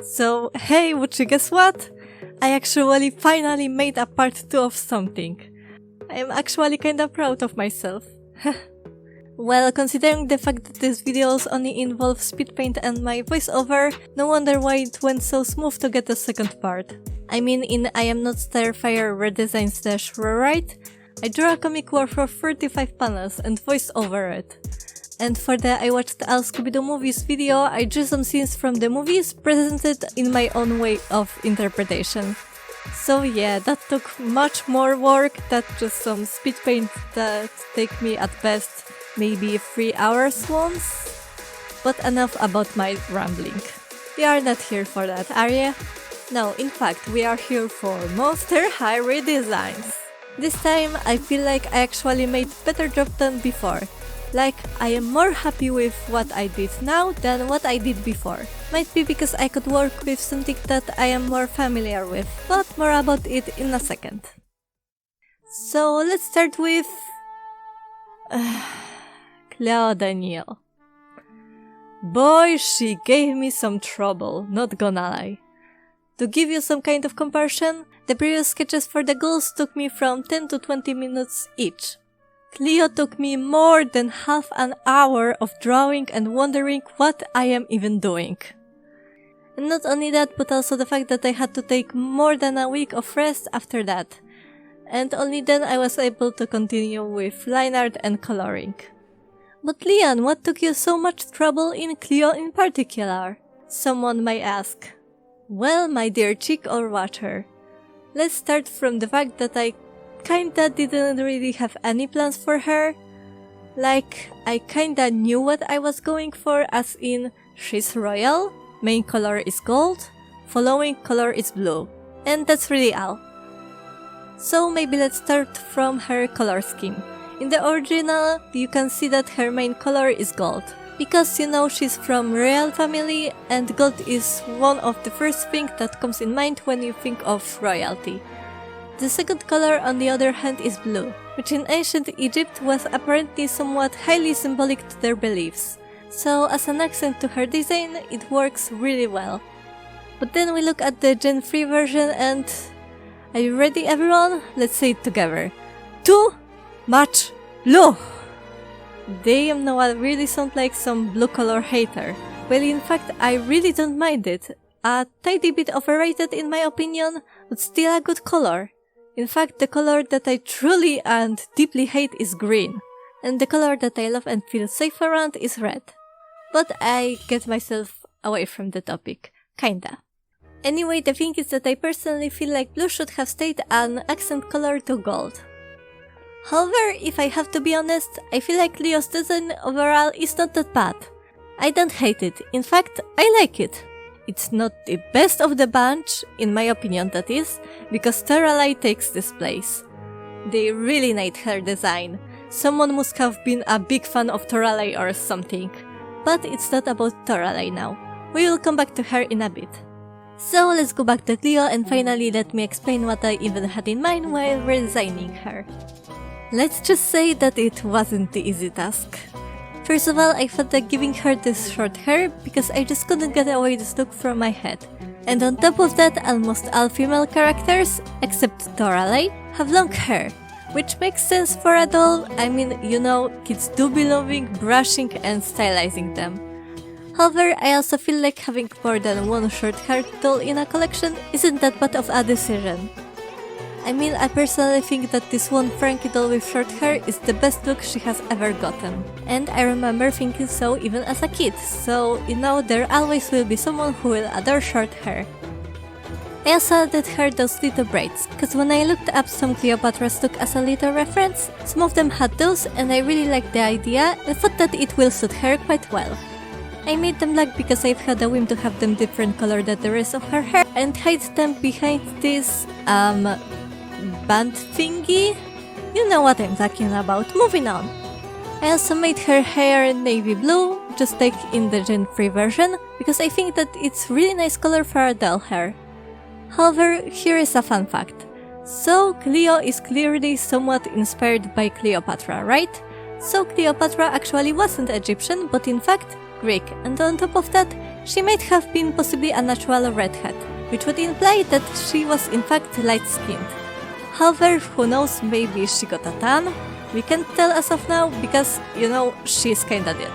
So, hey, would you guess what? I actually finally made a part 2 of something. I'm actually kinda proud of myself. Well, considering the fact that these videos only involve speed paint and my voiceover, no wonder why it went so smooth to get the second part. I mean, in I Am Not Starfire redesign/rewrite, I drew a comic worth of 35 panels and voiced over it. And for the I Watched All Scooby-Doo Movies video, I drew some scenes from the movies presented in my own way of interpretation. So yeah, that took much more work than just some speed paint that take me at best maybe 3 hours once. But enough about my rambling. We are not here for that, are you? No, in fact, we are here for Monster High redesigns. This time, I feel like I actually made better job than before. Like, I am more happy with what I did now than what I did before. Might be because I could work with something that I am more familiar with, but more about it in a second. So let's start with... Cleo Daniel. Boy, she gave me some trouble, not gonna lie. To give you some kind of comparison, the previous sketches for the girls took me from 10 to 20 minutes each. Cleo took me more than half an hour of drawing and wondering what I am even doing. And not only that, but also the fact that I had to take more than a week of rest after that. And only then I was able to continue with line art and coloring. But Leon, what took you so much trouble in Cleo in particular? Someone might ask. Well, my dear chick or watcher, let's start from the fact that I kinda didn't really have any plans for her. Like, I kinda knew what I was going for, as in, she's royal, main color is gold, following color is blue, and that's really all. So maybe let's start from her color scheme. In the original, you can see that her main color is gold, because you know she's from royal family and gold is one of the first things that comes in mind when you think of royalty. The second color, on the other hand, is blue, which in ancient Egypt was apparently somewhat highly symbolic to their beliefs. So as an accent to her design, it works really well. But then we look at the Gen 3 version and... Are you ready, everyone? Let's say it together. Too much blue! Damn, now I really sound like some blue color hater. Well, in fact, I really don't mind it. A tiny bit overrated in my opinion, but still a good color. In fact, the color that I truly and deeply hate is green, and the color that I love and feel safe around is red. But I get myself away from the topic, kinda. Anyway, the thing is that I personally feel like blue should have stayed an accent color to gold. However, if I have to be honest, I feel like Leo's design overall is not that bad. I don't hate it, in fact, I like it. It's not the best of the bunch, in my opinion that is, because Toralei takes this place. They really nailed her design. Someone must have been a big fan of Toralei or something. But it's not about Toralei now. We will come back to her in a bit. So let's go back to Cleo and finally let me explain what I even had in mind while redesigning her. Let's just say that it wasn't the easy task. First of all, I thought that giving her this short hair because I just couldn't get away this look from my head. And on top of that, almost all female characters, except Toralei, have long hair. Which makes sense for a doll, I mean, you know, kids do be loving brushing and stylizing them. However, I also feel like having more than one short-haired doll in a collection isn't that bad of a decision. I mean, I personally think that this one Frankie doll with short hair is the best look she has ever gotten. And I remember thinking so even as a kid, so you know there always will be someone who will adore short hair. I also added her those little braids, because when I looked up some Cleopatra's look as a little reference, some of them had those and I really liked the idea and thought that it will suit her quite well. I made them black because I've had a whim to have them different color than the rest of her hair and hide them behind this, band thingy? You know what I'm talking about, moving on. I also made her hair navy blue, just like in the Gen 3 version, because I think that it's really nice color for a doll hair. However, here is a fun fact. So Cleo is clearly somewhat inspired by Cleopatra, right? So Cleopatra actually wasn't Egyptian, but in fact, Greek, and on top of that, she might have been possibly a natural redhead, which would imply that she was in fact light-skinned. However, who knows, maybe she got a tan? We can't tell as of now because, she's kinda dead.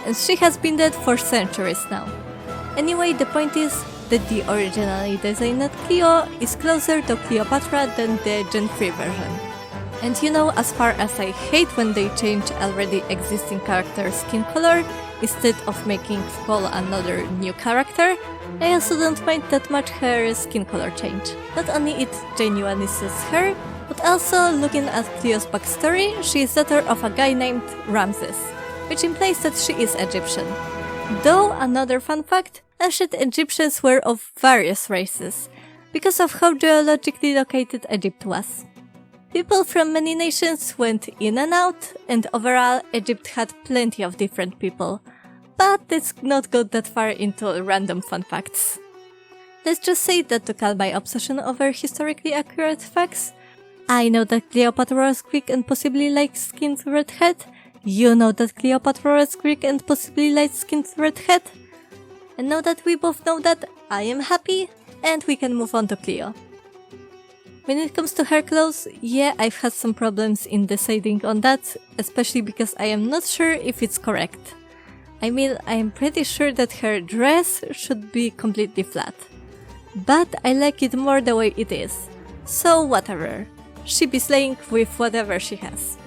And she has been dead for centuries now. Anyway, the point is that the originally designed Cleo is closer to Cleopatra than the Gen 3 version. And as far as I hate when they change already existing character skin color instead of making Paul another new character, I also don't mind that much her skin color change. Not only it genuinely suits her, but also looking at Cleo's backstory, she is daughter of a guy named Ramses, which implies that she is Egyptian. Though, another fun fact, ancient Egyptians were of various races, because of how geologically located Egypt was. People from many nations went in and out, and overall Egypt had plenty of different people. But let's not go that far into random fun facts. Let's just say that to calm my obsession over historically accurate facts, I know that Cleopatra was Greek and possibly light-skinned redhead. You know that Cleopatra was Greek and possibly light-skinned redhead. And now that we both know that, I am happy, and we can move on to Cleo. When it comes to her clothes, yeah, I've had some problems in deciding on that, especially because I am not sure if it's correct. I mean, I am pretty sure that her dress should be completely flat. But I like it more the way it is. So whatever. She be slaying with whatever she has.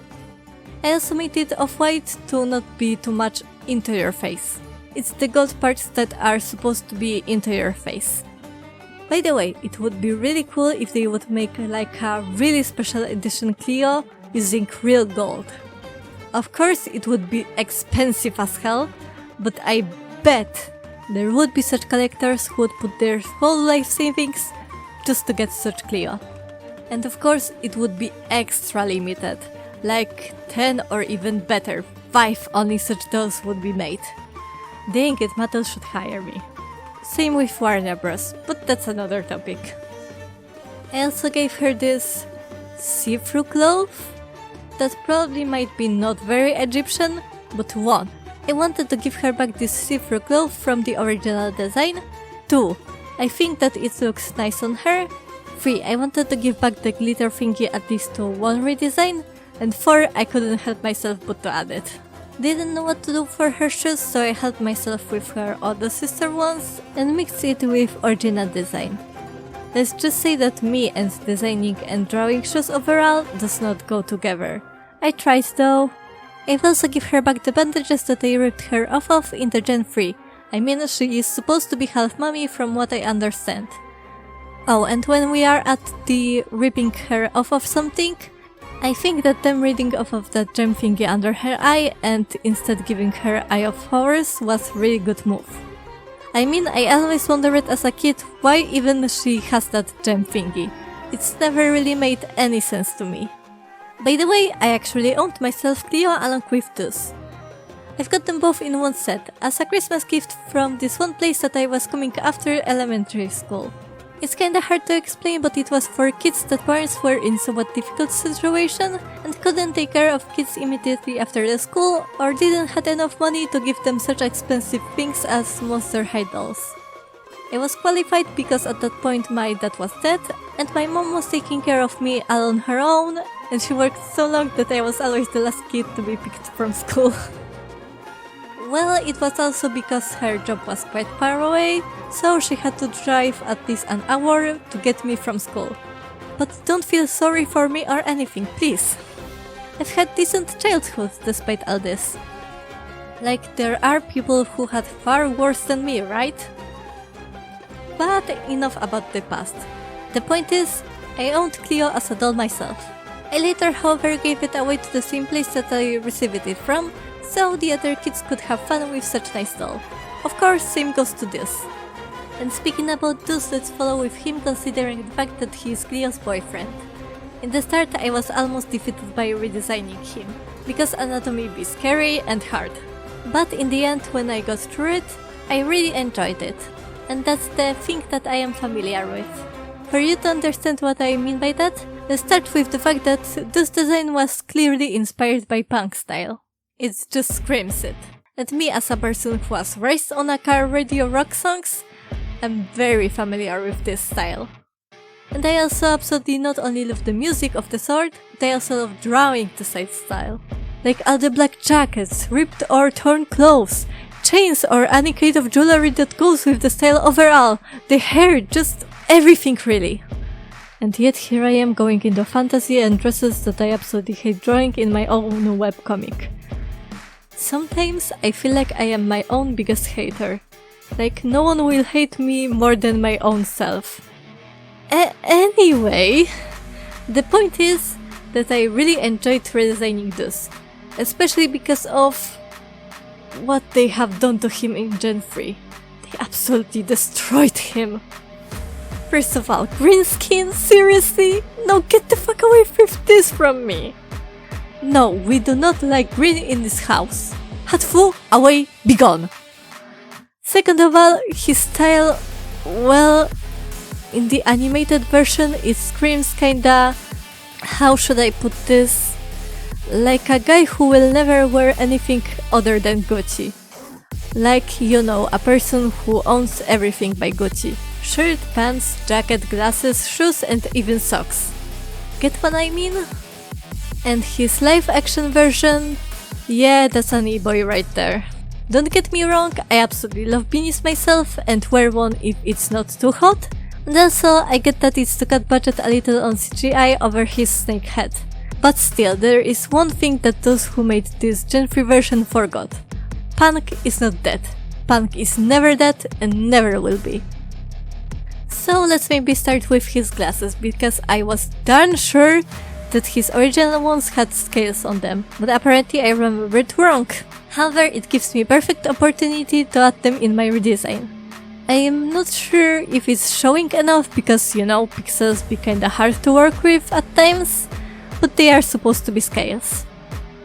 I also made it off-white to not be too much into your face. It's the gold parts that are supposed to be into your face. By the way, it would be really cool if they would make like a really special edition Cleo using real gold. Of course, it would be expensive as hell, but I bet there would be such collectors who would put their whole life savings just to get such Cleo. And of course, it would be extra limited, like 10 or even better, 5 only such dolls would be made. Dang it, Mattel should hire me. Same with Warner Bros, but that's another topic. I also gave her this see-through cloth that probably might be not very Egyptian, but 1. I wanted to give her back this see-through cloth from the original design. 2. I think that it looks nice on her. 3. I wanted to give back the glitter thingy at least to 1 redesign. And 4. I couldn't help myself but to add it. Didn't know what to do for her shoes, so I helped myself with her older sister ones and mixed it with original design. Let's just say that me and designing and drawing shoes overall does not go together. I tried though. I've also given her back the bandages that I ripped her off of in the Gen 3. I mean, she is supposed to be half mummy from what I understand. Oh, and when we are at the ripping her off of something, I think that them reading off of that gem thingy under her eye and instead giving her Eye of Horus was really good move. I mean, I always wondered as a kid why even she has that gem thingy. It's never really made any sense to me. By the way, I actually owned myself Cleo along with this. I've got them both in one set, as a Christmas gift from this one place that I was coming after elementary school. It's kinda hard to explain, but it was for kids that parents were in somewhat difficult situation and couldn't take care of kids immediately after the school or didn't have enough money to give them such expensive things as Monster High dolls. I was qualified because at that point my dad was dead and my mom was taking care of me all on her own, and she worked so long that I was always the last kid to be picked from school. Well, it was also because her job was quite far away, so she had to drive at least an hour to get me from school. But don't feel sorry for me or anything, please. I've had decent childhood despite all this. Like, there are people who had far worse than me, right? But enough about the past. The point is, I owned Cleo as a doll myself. I later, however, gave it away to the same place that I received it from, so the other kids could have fun with such nice doll. Of course, same goes to this. And speaking about this, let's follow with him considering the fact that he is Cleo's boyfriend. In the start, I was almost defeated by redesigning him, because anatomy be scary and hard. But in the end, when I got through it, I really enjoyed it. And that's the thing that I am familiar with. For you to understand what I mean by that, let's start with the fact that this design was clearly inspired by punk style. It just screams it. And me as a person who was raised on a car radio rock songs, I'm very familiar with this style. And I also absolutely not only love the music of the sort, but I also love drawing the side style. Like all the black jackets, ripped or torn clothes, chains or any kind of jewelry that goes with the style overall, the hair, just everything really. And yet here I am going into fantasy and dresses that I absolutely hate drawing in my own webcomic. Sometimes I feel like I am my own biggest hater. Like no one will hate me more than my own self. Anyway, the point is that I really enjoyed redesigning this, especially because of what they have done to him in Gen 3. They absolutely destroyed him. First of all, green skin? Seriously? No, get the fuck away with this from me! No, we do not like green in this house. Hatfu, away, be gone! Second of all, his style, well, in the animated version it screams kinda, how should I put this, like a guy who will never wear anything other than Gucci. Like, you know, a person who owns everything by Gucci. Shirt, pants, jacket, glasses, shoes and even socks. Get what I mean? And his live action version, yeah, that's an e-boy right there. Don't get me wrong, I absolutely love beanies myself and wear one if it's not too hot. And also, I get that it's to cut budget a little on CGI over his snake head. But still, there is one thing that those who made this Gen 3 version forgot. Punk is not dead. Punk is never dead and never will be. So let's maybe start with his glasses, because I was darn sure that his original ones had scales on them, but apparently I remembered wrong. However, it gives me perfect opportunity to add them in my redesign. I am not sure if it's showing enough because, you know, pixels be kinda hard to work with at times, but they are supposed to be scales.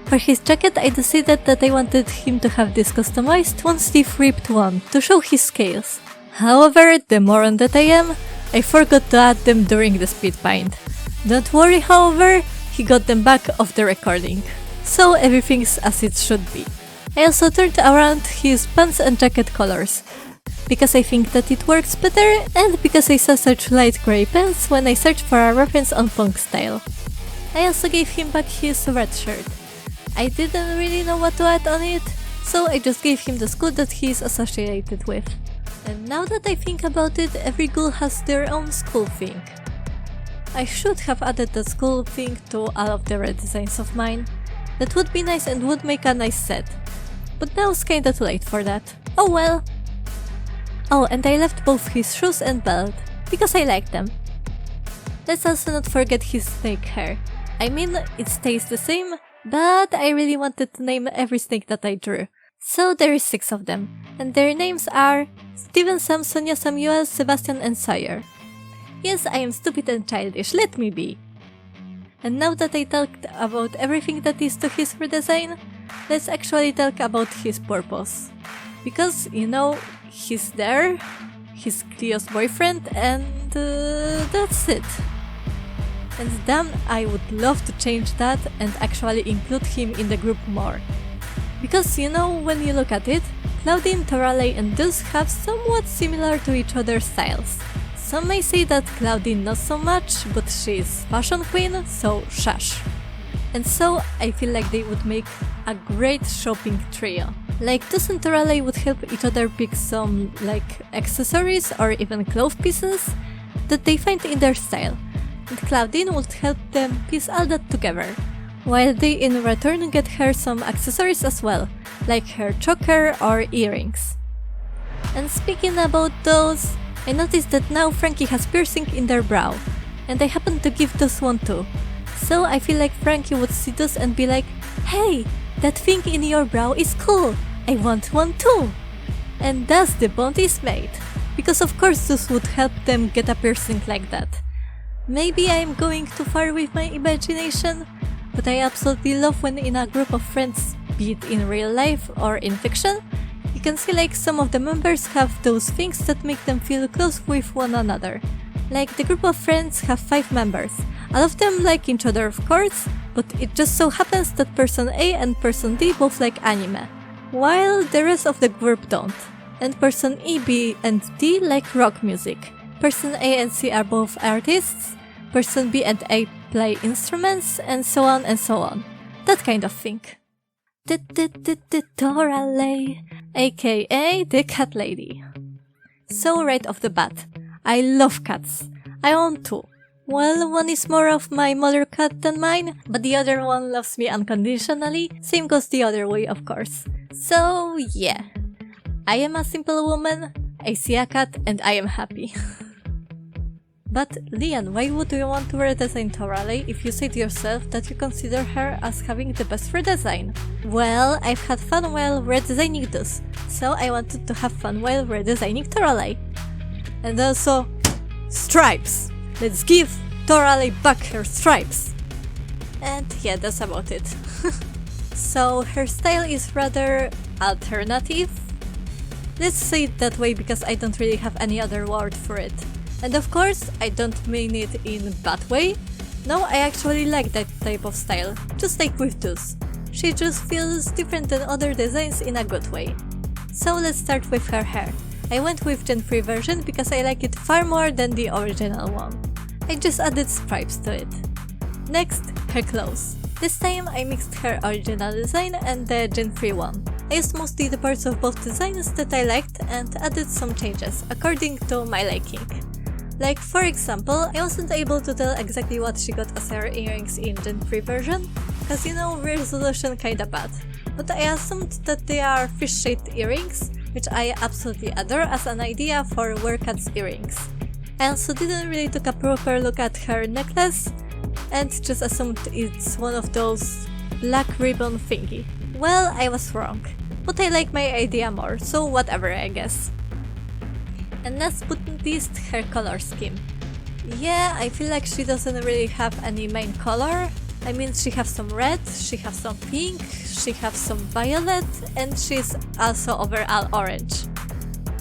For his jacket, I decided that I wanted him to have this customized one-sleeve ripped one to show his scales. However, the moron that I am, I forgot to add them during the speed paint. Don't worry, however, he got them back off the recording. So everything's as it should be. I also turned around his pants and jacket colors, because I think that it works better and because I saw such light grey pants when I searched for a reference on punk style. I also gave him back his red shirt. I didn't really know what to add on it, so I just gave him the school that he is associated with. And now that I think about it, every ghoul has their own school thing. I should have added that school thing to all of the redesigns of mine. That would be nice and would make a nice set. But now it's kinda too late for that. Oh well. Oh, and I left both his shoes and belt, because I like them. Let's also not forget his snake hair. I mean, it stays the same, but I really wanted to name every snake that I drew. So there is 6 of them, and their names are Steven, Sam, Sonia, Samuel, Sebastian and Sawyer. Yes, I am stupid and childish, let me be. And now that I talked about everything that is to his redesign, let's actually talk about his purpose. Because, you know, he's there, he's Cleo's boyfriend, and that's it. And damn, I would love to change that and actually include him in the group more. Because, you know, when you look at it, Claudine, Torale and Deuce have somewhat similar to each other's styles. Some may say that Claudine not so much, but she is fashion queen, so shush. And so, I feel like they would make a great shopping trio. Like, Deuce and Torale would help each other pick some, like, accessories or even clothes pieces that they find in their style. And Claudine would help them piece all that together, while they in return get her some accessories as well, like her choker or earrings. And speaking about those, I noticed that now Frankie has piercing in their brow, and I happen to give those one too. So I feel like Frankie would see those and be like, hey, that thing in your brow is cool, I want one too! And thus the bond is made, because of course those would help them get a piercing like that. Maybe I am going too far with my imagination, but I absolutely love when in a group of friends, be it in real life or in fiction, you can see like some of the members have those things that make them feel close with one another. Like the group of friends have 5 members, all of them like each other of course, but it just so happens that person A and person D both like anime. while the rest of the group don't. And person E, B, and D like rock music. Person A and C are both artists, person B and A play instruments, and so on and so on. That kind of thing. Toralei, aka the cat lady. So right off the bat, I love cats. I own two. Well, one is more of my mother cat than mine, but the other one loves me unconditionally. Same goes the other way, of course. So yeah, I am a simple woman, I see a cat, and I am happy. But Lian, why would you want to redesign Toralei if you say to yourself that you consider her as having the best redesign? Well, I've had fun while redesigning this, so I wanted to have fun while redesigning Toralei. And also, stripes! Let's give Toralei back her stripes! And yeah, that's about it. So her style is rather alternative. Let's say it that way because I don't really have any other word for it. And of course, I don't mean it in a bad way. No, I actually like that type of style, just like with this. She just feels different than other designs in a good way. So let's start with her hair. I went with Gen 3 version because I like it far more than the original one. I just added stripes to it. Next, her clothes. This time I mixed her original design and the Gen 3 one. I used mostly the parts of both designs that I liked and added some changes according to my liking. Like, for example, I wasn't able to tell exactly what she got as her earrings in Gen 3 version, cause you know, resolution kinda bad. But I assumed that they are fish-shaped earrings, which I absolutely adore as an idea for Werecat's earrings. I also didn't really take a proper look at her necklace, and just assumed it's one of those black ribbon thingy. Well, I was wrong, but I like my idea more, so whatever, I guess. And last but not least, her color scheme. Yeah, I feel like she doesn't really have any main color. I mean, she has some red, she has some pink, she has some violet, and she's also overall orange.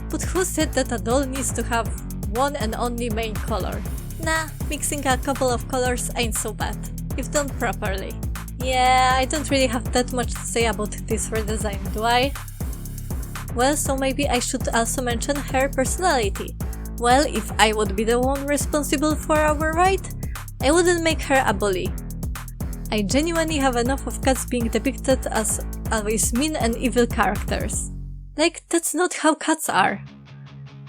But who said that a doll needs to have one and only main color? Nah, mixing a couple of colors ain't so bad, if done properly. Yeah, I don't really have that much to say about this redesign, do I? Well, so maybe I should also mention her personality. Well, if I would be the one responsible for our ride, I wouldn't make her a bully. I genuinely have enough of cats being depicted as always mean and evil characters. Like, that's not how cats are.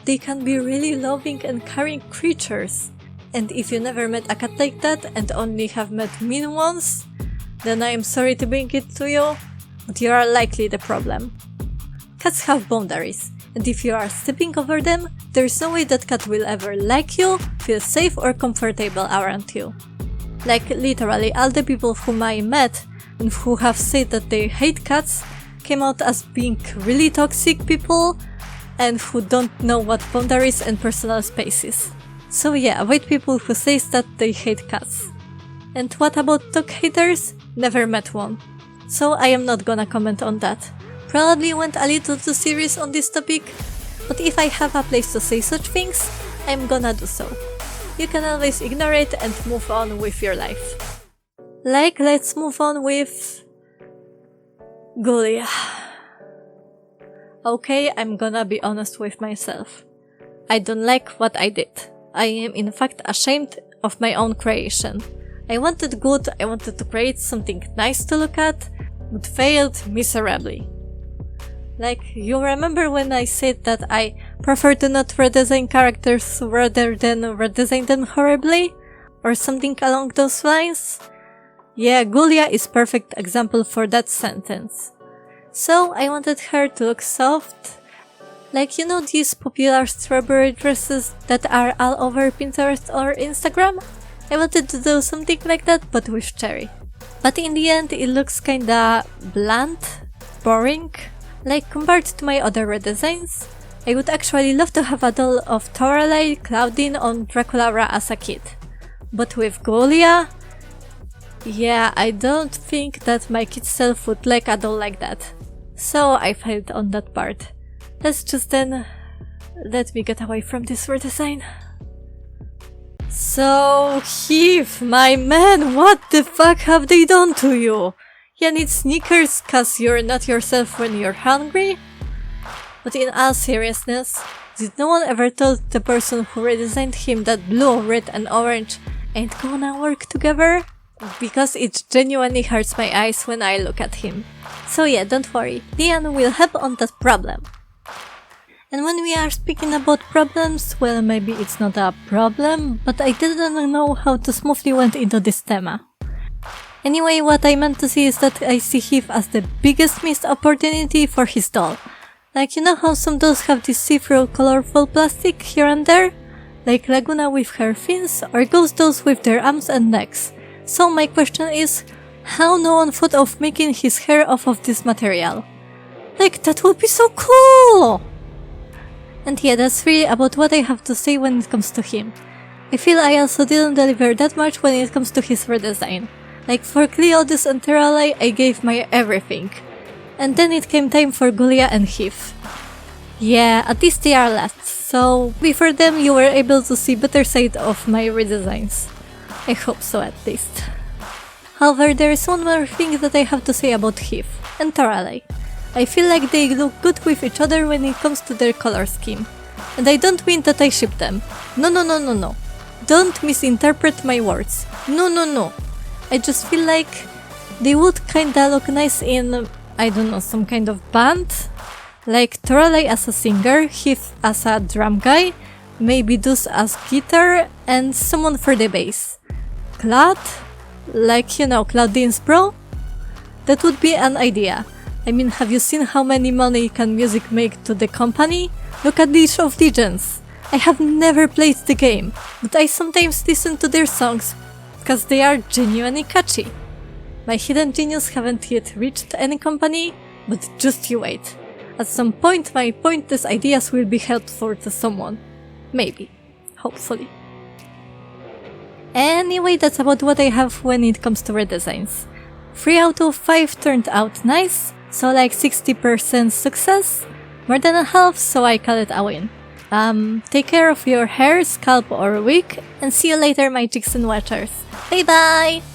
They can be really loving and caring creatures. And if you never met a cat like that and only have met mean ones, then I am sorry to bring it to you, but you are likely the problem. Cats have boundaries, and if you are stepping over them, there is no way that cat will ever like you, feel safe or comfortable around you. Like, literally all the people whom I met and who have said that they hate cats came out as being really toxic people and who don't know what boundaries and personal space is. So yeah, avoid people who say that they hate cats. And what about dog haters? Never met one. So I am not gonna comment on that. Probably went a little too serious on this topic, but if I have a place to say such things, I'm gonna do so. You can always ignore it and move on with your life. Like, let's move on with Gulia. Okay, I'm gonna be honest with myself. I don't like what I did. I am in fact ashamed of my own creation. I wanted good, I wanted to create something nice to look at, but failed miserably. Like, you remember when I said that I prefer to not redesign characters rather than redesign them horribly? Or something along those lines? Yeah, Gulia is perfect example for that sentence. So I wanted her to look soft. Like, you know these popular strawberry dresses that are all over Pinterest or Instagram? I wanted to do something like that, but with cherry. But in the end, it looks kinda bland, boring. Like, compared to my other redesigns, I would actually love to have a doll of Toralei Claudine on Draculaura as a kid. But with Gulia, yeah, I don't think that my kid self would like a doll like that. So I failed on that part. Let's just then let me get away from this redesign. So, Heath, my man, what the fuck have they done to you? You need sneakers cause you're not yourself when you're hungry? But in all seriousness, did no one ever tell the person who redesigned him that blue, red and orange ain't gonna work together? Because it genuinely hurts my eyes when I look at him. So yeah, don't worry, Dian will help on that problem. And when we are speaking about problems, well, maybe it's not a problem, but I didn't know how to smoothly went into this theme. Anyway, what I meant to say is that I see Heath as the biggest missed opportunity for his doll. Like, you know how some dolls have this see-through colorful plastic here and there? Like Laguna with her fins, or ghost dolls with their arms and necks. So my question is, how no one thought of making his hair off of this material? Like, that would be so cool! And yeah, that's really about what I have to say when it comes to him. I feel I also didn't deliver that much when it comes to his redesign. Like for Cleodis and Terralay, I gave my everything. And then it came time for Gulia and Heath. Yeah, at least they are last, so before them you were able to see better side of my redesigns. I hope so at least. However, there is one more thing that I have to say about Heath and Terralay. I feel like they look good with each other when it comes to their color scheme. And I don't mean that I ship them. No. Don't misinterpret my words. No. I just feel like they would kinda look nice in, I don't know, some kind of band. Like Terralay as a singer, Heath as a drum guy, maybe Dus as guitar, and someone for the bass. Claude? Like, you know, Claudine's bro? That would be an idea. I mean, have you seen how many money can music make to the company? Look at League of Legends. I have never played the game, but I sometimes listen to their songs because they are genuinely catchy. My hidden genius haven't yet reached any company, but just you wait. At some point my pointless ideas will be helpful to someone. Maybe. Hopefully. Anyway, that's about what I have when it comes to redesigns. 3 out of 5 turned out nice, so like 60% success, more than a half, so I call it a win. Take care of your hair, scalp or wig, and see you later my chicks and watchers. Bye bye!